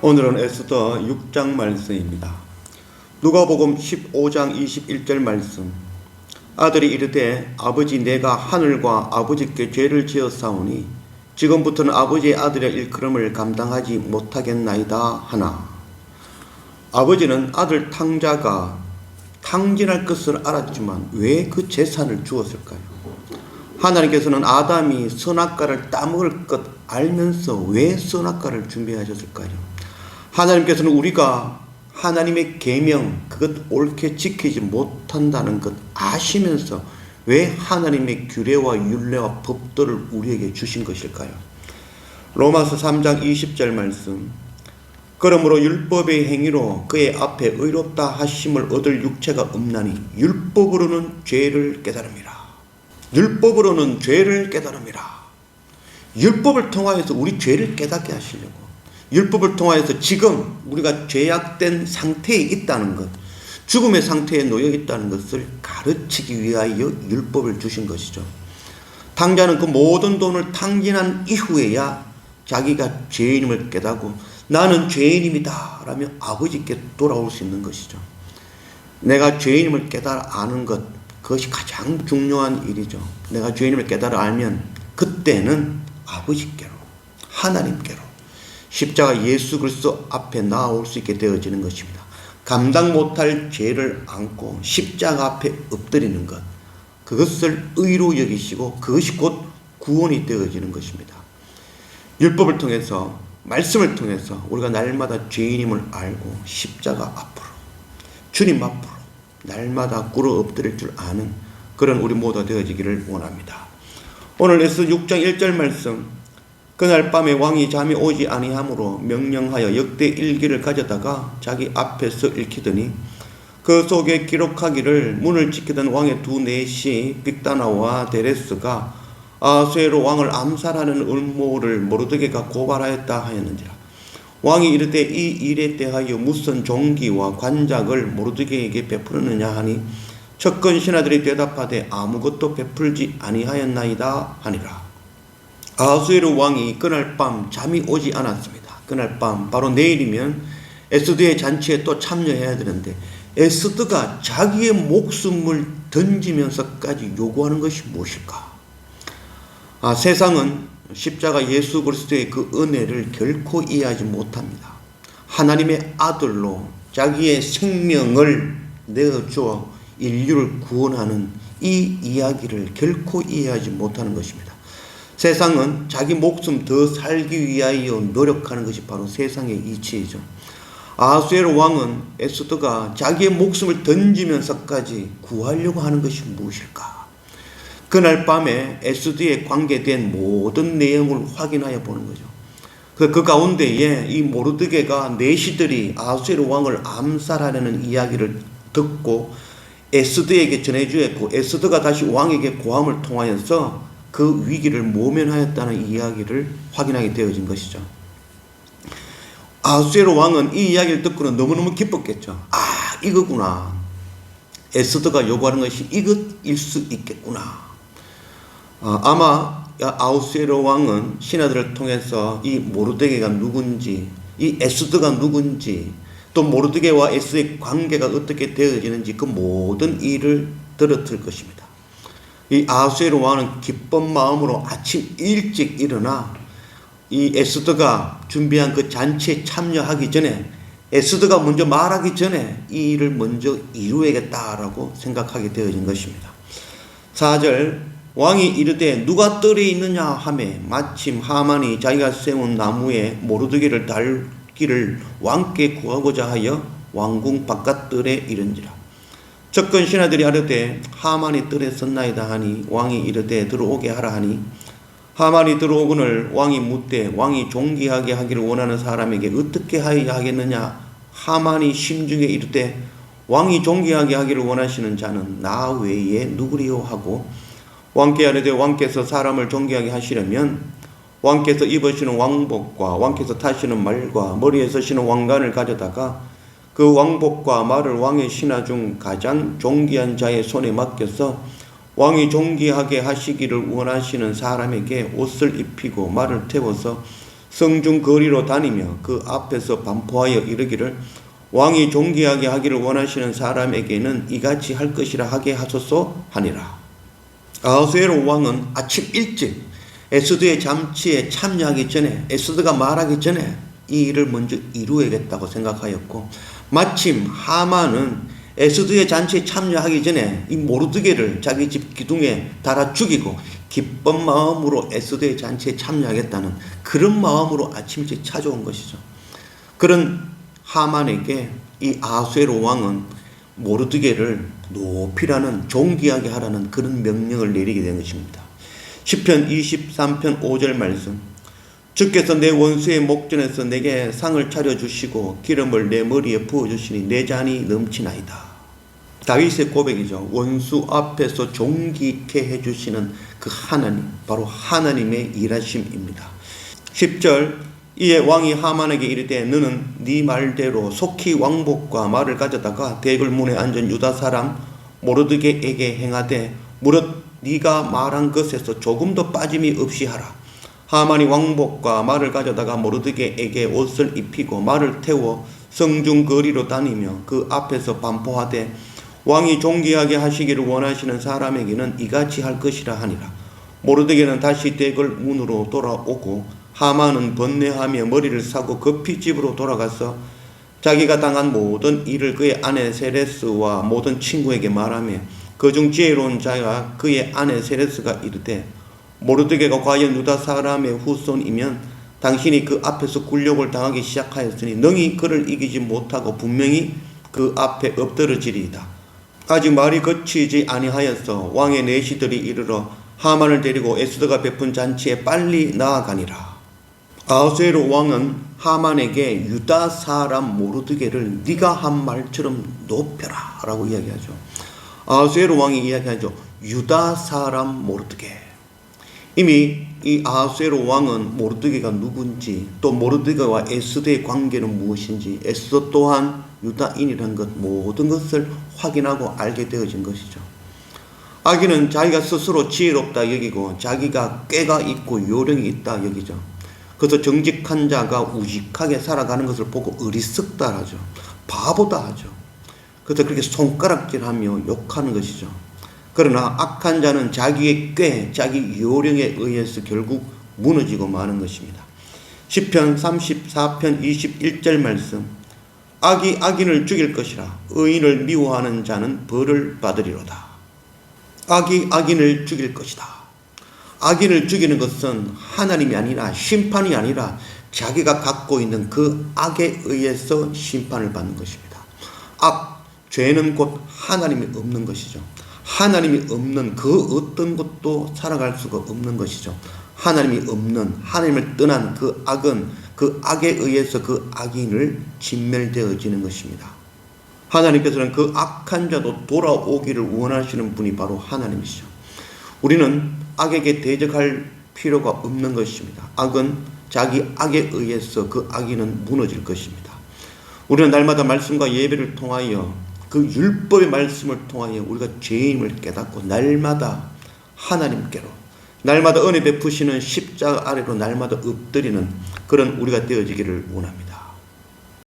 오늘은 에스더 6장 말씀입니다. 누가복음 15장 21절 말씀. 아들이 이르되 아버지 내가 하늘과 아버지께 죄를 지었사오니 지금부터는 아버지의 아들의 일컬음을 감당하지 못하겠나이다 하나. 아버지는 아들 탕자가 탕진할 것을 알았지만 왜 그 재산을 주었을까요? 하나님께서는 아담이 선악과를 따먹을 것 알면서 왜 선악과를 준비하셨을까요? 하나님께서는 우리가 하나님의 계명 그것 옳게 지키지 못한다는 것 아시면서 왜 하나님의 규례와 율례와 법도를 우리에게 주신 것일까요? 로마서 3장 20절 말씀. 그러므로 율법의 행위로 그의 앞에 의롭다 하심을 얻을 육체가 없나니 율법으로는 죄를 깨달음이라. 율법으로는 죄를 깨달음이라. 율법을 통하여서 우리 죄를 깨닫게 하시려고, 율법을 통하여서 지금 우리가 죄악된 상태에 있다는 것, 죽음의 상태에 놓여 있다는 것을 가르치기 위하여 율법을 주신 것이죠. 탕자는 그 모든 돈을 탕진한 이후에야 자기가 죄인임을 깨닫고 나는 죄인임이다 라며 아버지께 돌아올 수 있는 것이죠. 내가 죄인임을 깨달아 아는 것, 그것이 가장 중요한 일이죠. 내가 죄인임을 깨달아 알면 그때는 아버지께로, 하나님께로, 십자가 예수 그리스도 앞에 나아올 수 있게 되어지는 것입니다. 감당 못할 죄를 안고 십자가 앞에 엎드리는 것, 그것을 의로 여기시고 그것이 곧 구원이 되어지는 것입니다. 율법을 통해서, 말씀을 통해서 우리가 날마다 죄인임을 알고 십자가 앞으로, 주님 앞으로 날마다 꿇어 엎드릴 줄 아는 그런 우리 모두가 되어지기를 원합니다. 오늘 에스더 6장 1절 말씀. 그날 밤에 왕이 잠이 오지 아니하므로 명령하여 역대 일기를 가져다가 자기 앞에서 읽히더니 그 속에 기록하기를 문을 지키던 왕의 두 내시 빅다나와 데레스가 아수에로 왕을 암살하는 음모를 모르드게가 고발하였다 하였는지라. 왕이 이르되 이 일에 대하여 무슨 종기와 관작을 모르드게에게 베풀었느냐 하니 척건 신하들이 대답하되 아무것도 베풀지 아니하였나이다 하니라. 아수에로 왕이 그날 밤 잠이 오지 않았습니다. 그날 밤, 바로 내일이면 에스더의 잔치에 또 참여해야 되는데 에스더가 자기의 목숨을 던지면서까지 요구하는 것이 무엇일까? 세상은 십자가 예수 그리스도의 그 은혜를 결코 이해하지 못합니다. 하나님의 아들로 자기의 생명을 내어주어 인류를 구원하는 이 이야기를 결코 이해하지 못하는 것입니다. 세상은 자기 목숨 더 살기 위하여 노력하는 것이 바로 세상의 이치이죠. 아수에로 왕은 에스더가 자기의 목숨을 던지면서까지 구하려고 하는 것이 무엇일까? 그날 밤에 에스더에 관계된 모든 내용을 확인하여 보는 거죠. 그 가운데에 이 모르드게가 내시들이 아수에로 왕을 암살하려는 이야기를 듣고 에스더에게 전해주었고 에스더가 다시 왕에게 고함을 통하여서 그 위기를 모면하였다는 이야기를 확인하게 되어진 것이죠. 아수에로 왕은 이 이야기를 듣고는 너무너무 기뻤겠죠. 이거구나. 에스더가 요구하는 것이 이것일 수 있겠구나. 아마 아수에로 왕은 신하들을 통해서 이 모르드게가 누군지, 이 에스더가 누군지, 또 모르드게와 에스더의 관계가 어떻게 되어지는지 그 모든 일을 들었을 것입니다. 이 아수에로 왕은 기쁜 마음으로 아침 일찍 일어나 이 에스더가 준비한 그 잔치에 참여하기 전에, 에스더가 먼저 말하기 전에 이 일을 먼저 이루어야겠다라고 생각하게 되어진 것입니다. 4절. 왕이 이르되 누가 뜰에 있느냐 하매 마침 하만이 자기가 세운 나무에 모르드게를 달기를 왕께 구하고자 하여 왕궁 바깥 뜰에 이른지라. 척건 신하들이 아뢰되 하만이 뜰에 섰나이다 하니 왕이 이르되 들어오게 하라 하니 하만이 들어오거늘 왕이 묻되 왕이 존귀하게 하기를 원하는 사람에게 어떻게 하여야 하겠느냐. 하만이 심중에 이르되 왕이 존귀하게 하기를 원하시는 자는 나 외에 누구리요 하고 왕께 아뢰되 왕께서 사람을 존귀하게 하시려면 왕께서 입으시는 왕복과 왕께서 타시는 말과 머리에 서시는 왕관을 가져다가 그 왕복과 말을 왕의 신하 중 가장 존귀한 자의 손에 맡겨서 왕이 존귀하게 하시기를 원하시는 사람에게 옷을 입히고 말을 태워서 성중 거리로 다니며 그 앞에서 반포하여 이르기를 왕이 존귀하게 하기를 원하시는 사람에게는 이같이 할 것이라 하게 하소서 하니라. 아하수에로 왕은 아침 일찍 에스더의 잠치에 참여하기 전에, 에스더가 말하기 전에 이 일을 먼저 이루어야겠다고 생각하였고, 마침 하만은 에스더의 잔치에 참여하기 전에 이 모르드게를 자기 집 기둥에 달아 죽이고 기쁜 마음으로 에스더의 잔치에 참여하겠다는 그런 마음으로 아침 일찍 찾아온 것이죠. 그런 하만에게 이 아하수에로 왕은 모르드게를 높이라는, 존귀하게 하라는 그런 명령을 내리게 된 것입니다. 시편 23편 5절 말씀, 주께서 내 원수의 목전에서 내게 상을 차려주시고 기름을 내 머리에 부어주시니 내 잔이 넘치나이다. 다윗의 고백이죠. 원수 앞에서 존귀케 해주시는 그 하나님, 바로 하나님의 일하심입니다. 10절, 이에 왕이 하만에게 이르되 너는 네 말대로 속히 왕복과 말을 가져다가 대궐 문에 앉은 유다 사람 모르드게에게 행하되 무릇 네가 말한 것에서 조금도 빠짐이 없이 하라. 하만이 왕복과 말을 가져다가 모르드게에게 옷을 입히고 말을 태워 성중 거리로 다니며 그 앞에서 반포하되 왕이 존귀하게 하시기를 원하시는 사람에게는 이같이 할 것이라 하니라. 모르드게는 다시 대궐 문으로 돌아오고 하만은 번뇌하며 머리를 사고 급히 집으로 돌아가서 자기가 당한 모든 일을 그의 아내 세레스와 모든 친구에게 말하며 그중 지혜로운 자가 그의 아내 세레스가 이르되 모르드게가 과연 유다 사람의 후손이면 당신이 그 앞에서 굴욕을 당하기 시작하였으니 능히 그를 이기지 못하고 분명히 그 앞에 엎드러지리이다. 아직 말이 거치지 아니하여서 왕의 내시들이 이르러 하만을 데리고 에스더가 베푼 잔치에 빨리 나아가니라. 아하수에로 왕은 하만에게 유다 사람 모르드게를 네가 한 말처럼 높여라 라고 이야기하죠. 아하수에로 왕이 이야기하죠. 유다 사람 모르드게. 이미 이 아하수에로 왕은 모르드게가 누군지, 또 모르드게와 에스더의 관계는 무엇인지, 에스더 또한 유다인이라는 것, 모든 것을 확인하고 알게 되어진 것이죠. 아기는 자기가 스스로 지혜롭다 여기고 자기가 꾀가 있고 요령이 있다 여기죠. 그래서 정직한 자가 우직하게 살아가는 것을 보고 어리석다 하죠. 바보다 하죠. 그래서 그렇게 손가락질하며 욕하는 것이죠. 그러나 악한 자는 자기의 꾀, 자기 요령에 의해서 결국 무너지고 마는 것입니다. 시편 34편 21절 말씀, 악이 악인을 죽일 것이라 의인을 미워하는 자는 벌을 받으리로다. 악이 악인을 죽일 것이다. 악인을 죽이는 것은 하나님이 아니라, 심판이 아니라 자기가 갖고 있는 그 악에 의해서 심판을 받는 것입니다. 악, 죄는 곧 하나님이 없는 것이죠. 하나님이 없는 그 어떤 것도 살아갈 수가 없는 것이죠. 하나님이 없는, 하나님을 떠난 그 악은 그 악에 의해서 그 악인을 진멸되어지는 것입니다. 하나님께서는 그 악한 자도 돌아오기를 원하시는 분이 바로 하나님이시죠. 우리는 악에게 대적할 필요가 없는 것입니다. 악은 자기 악에 의해서 그 악인은 무너질 것입니다. 우리는 날마다 말씀과 예배를 통하여 그 율법의 말씀을 통하여 우리가 죄임을 깨닫고 날마다 하나님께로, 날마다 은혜 베푸시는 십자가 아래로 날마다 엎드리는 그런 우리가 되어지기를 원합니다.